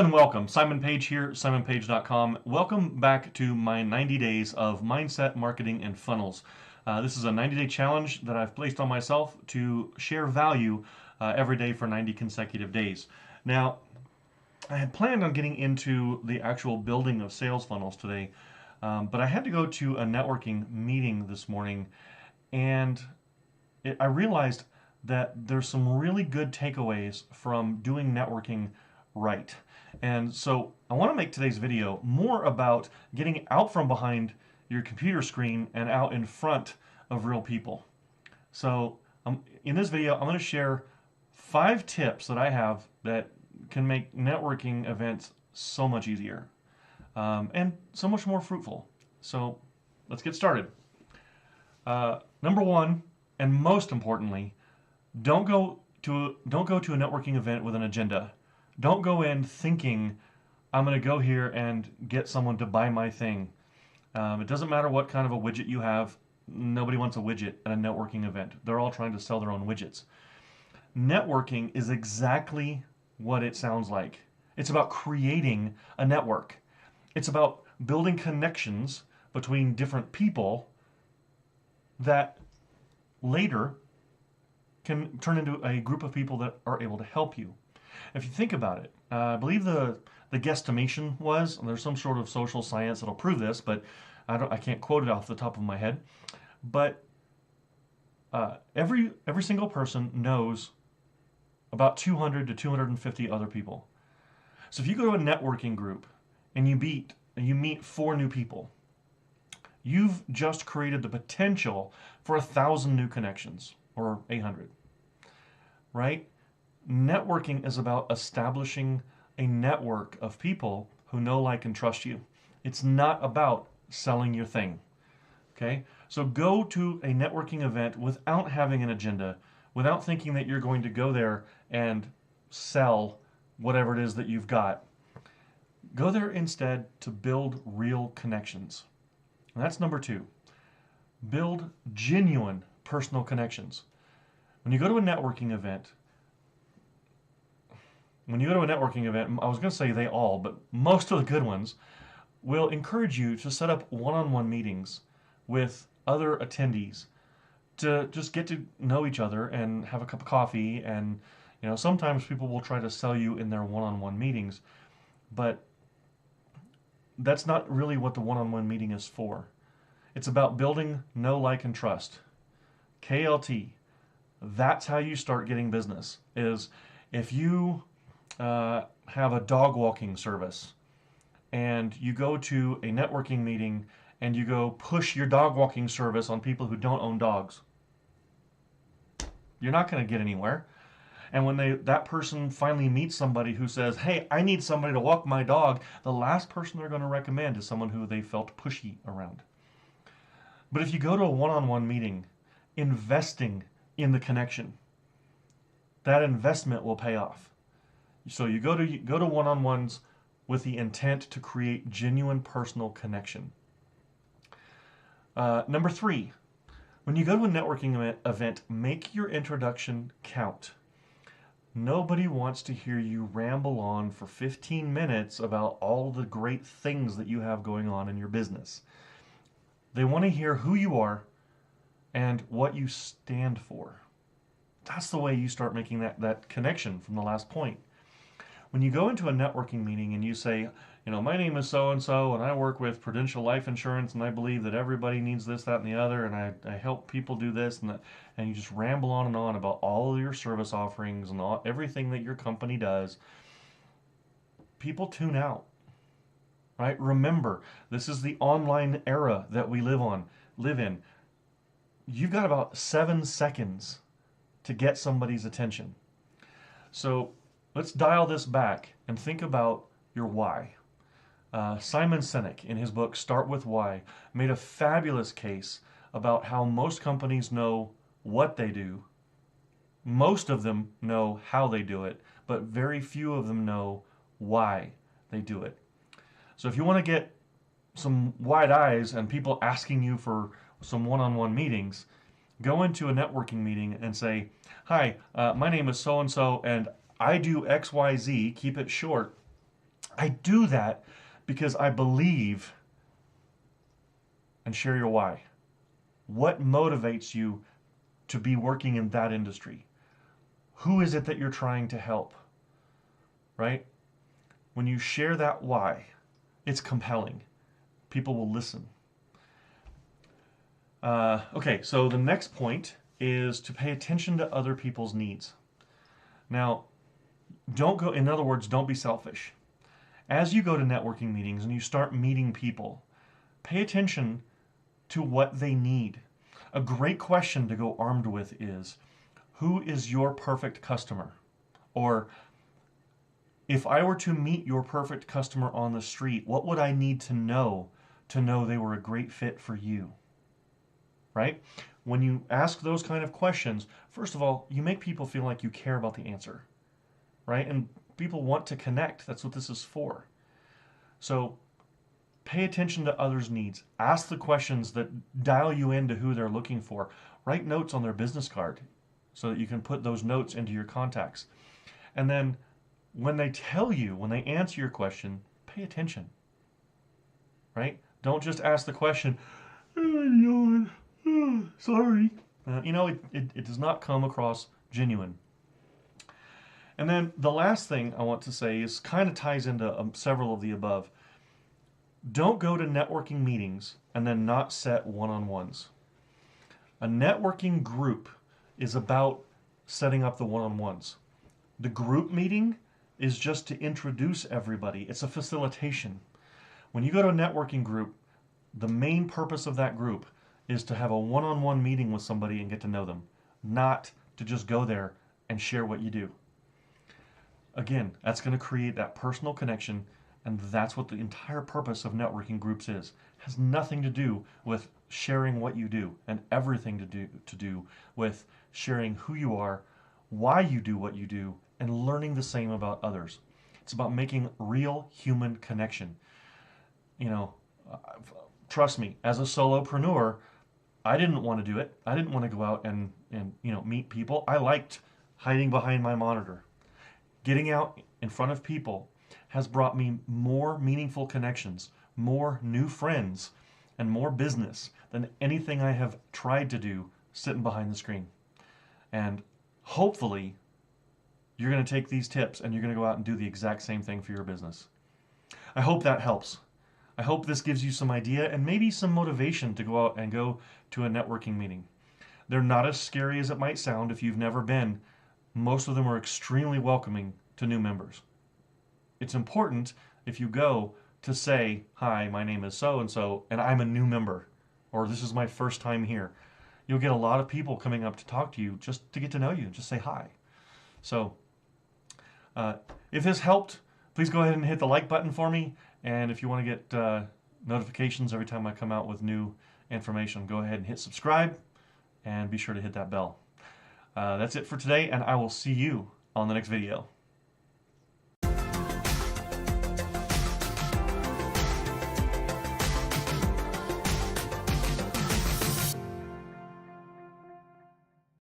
and welcome. Simon Page here, simonpage.com. Welcome back to my 90 days of mindset, marketing, and funnels. This is a 90-day challenge that I've placed on myself to share value every day for 90 consecutive days. Now, I had planned on getting into the actual building of sales funnels today, but I had to go to a networking meeting this morning, and I realized that there's some really good takeaways from doing networking right. And so I want to make today's video more about getting out from behind your computer screen and out in front of real people. So in this video, I'm going to share 5 tips that I have that can make networking events so much easier and so much more fruitful. So let's get started. Number 1, and most importantly, don't go to a networking event with an agenda. Don't go in thinking, I'm going to go here and get someone to buy my thing. It doesn't matter what kind of a widget you have. Nobody wants a widget at a networking event. They're all trying to sell their own widgets. Networking is exactly what it sounds like. It's about creating a network. It's about building connections between different people that later can turn into a group of people that are able to help you. If you think about it, I believe the guesstimation was, and there's some sort of social science that'll prove this, but I can't quote it off the top of my head. But every single person knows about 200 to 250 other people. So if you go to a networking group and you meet 4 new people, you've just created the potential for 1,000 new connections, or 800, right? Networking is about establishing a network of people who know, like, and trust you. It's not about selling your thing. Okay? So go to a networking event without having an agenda, without thinking that you're going to go there and sell whatever it is that you've got. Go there instead to build real connections. And that's number 2. Build genuine personal connections. When you go to a networking event, I was going to say they all, but most of the good ones will encourage you to set up one-on-one meetings with other attendees to just get to know each other and have a cup of coffee. And sometimes people will try to sell you in their one-on-one meetings, but that's not really what the one-on-one meeting is for. It's about building know, like, and trust. KLT. That's how you start getting business. Is if you have a dog walking service and you go to a networking meeting and you go push your dog walking service on people who don't own dogs, you're not going to get anywhere. And when that person finally meets somebody who says, hey, I need somebody to walk my dog, the last person they're going to recommend is someone who they felt pushy around. But if you go to a one-on-one meeting, investing in the connection, that investment will pay off. So you go to one-on-ones with the intent to create genuine personal connection. Number 3, when you go to a networking event, make your introduction count. Nobody wants to hear you ramble on for 15 minutes about all the great things that you have going on in your business. They want to hear who you are and what you stand for. That's the way you start making that connection from the last point. When you go into a networking meeting and you say, my name is so-and-so and I work with Prudential Life Insurance and I believe that everybody needs this, that, and the other, and I help people do this, and you just ramble on and on about all of your service offerings and everything that your company does, people tune out, right? Remember, this is the online era that we live in. You've got about 7 seconds to get somebody's attention. So let's dial this back and think about your why. Simon Sinek, in his book Start With Why, made a fabulous case about how most companies know what they do. Most of them know how they do it, but very few of them know why they do it. So if you want to get some wide eyes and people asking you for some one-on-one meetings, go into a networking meeting and say, hi, my name is so-and-so and I do XYZ, keep it short. I do that because I believe, and share your why. What motivates you to be working in that industry? Who is it that you're trying to help? Right? When you share that why, it's compelling. People will listen. Okay, so the next point is to pay attention to other people's needs. Now, in other words, don't be selfish. As you go to networking meetings and you start meeting people, pay attention to what they need. A great question to go armed with is, who is your perfect customer? Or, if I were to meet your perfect customer on the street, what would I need to know they were a great fit for you? Right? When you ask those kind of questions, first of all, you make people feel like you care about the answer, right? And people want to connect. That's what this is for. So pay attention to others' needs. Ask the questions that dial you into who they're looking for. Write notes on their business card so that you can put those notes into your contacts. And then when they answer your question, pay attention, right? Don't just ask the question, sorry. It does not come across genuine. And then the last thing I want to say is kind of ties into several of the above. Don't go to networking meetings and then not set one-on-ones. A networking group is about setting up the one-on-ones. The group meeting is just to introduce everybody. It's a facilitation. When you go to a networking group, the main purpose of that group is to have a one-on-one meeting with somebody and get to know them, not to just go there and share what you do. Again, that's going to create that personal connection, and that's what the entire purpose of networking groups is. It has nothing to do with sharing what you do, and everything to do with sharing who you are, why you do what you do, and learning the same about others. It's about making real human connection. Trust me, as a solopreneur, I didn't want to do it. I didn't want to go out and meet people. I liked hiding behind my monitor. Getting out in front of people has brought me more meaningful connections, more new friends, and more business than anything I have tried to do sitting behind the screen. And hopefully, you're going to take these tips and you're going to go out and do the exact same thing for your business. I hope that helps. I hope this gives you some idea and maybe some motivation to go out and go to a networking meeting. They're not as scary as it might sound if you've never been. Most of them are extremely welcoming to new members. It's important, if you go, to say, hi, my name is so-and-so, and I'm a new member, or this is my first time here. You'll get a lot of people coming up to talk to you just to get to know you, just say hi. So, if this helped, please go ahead and hit the like button for me, and if you want to get notifications every time I come out with new information, go ahead and hit subscribe, and be sure to hit that bell. That's it for today, and I will see you on the next video.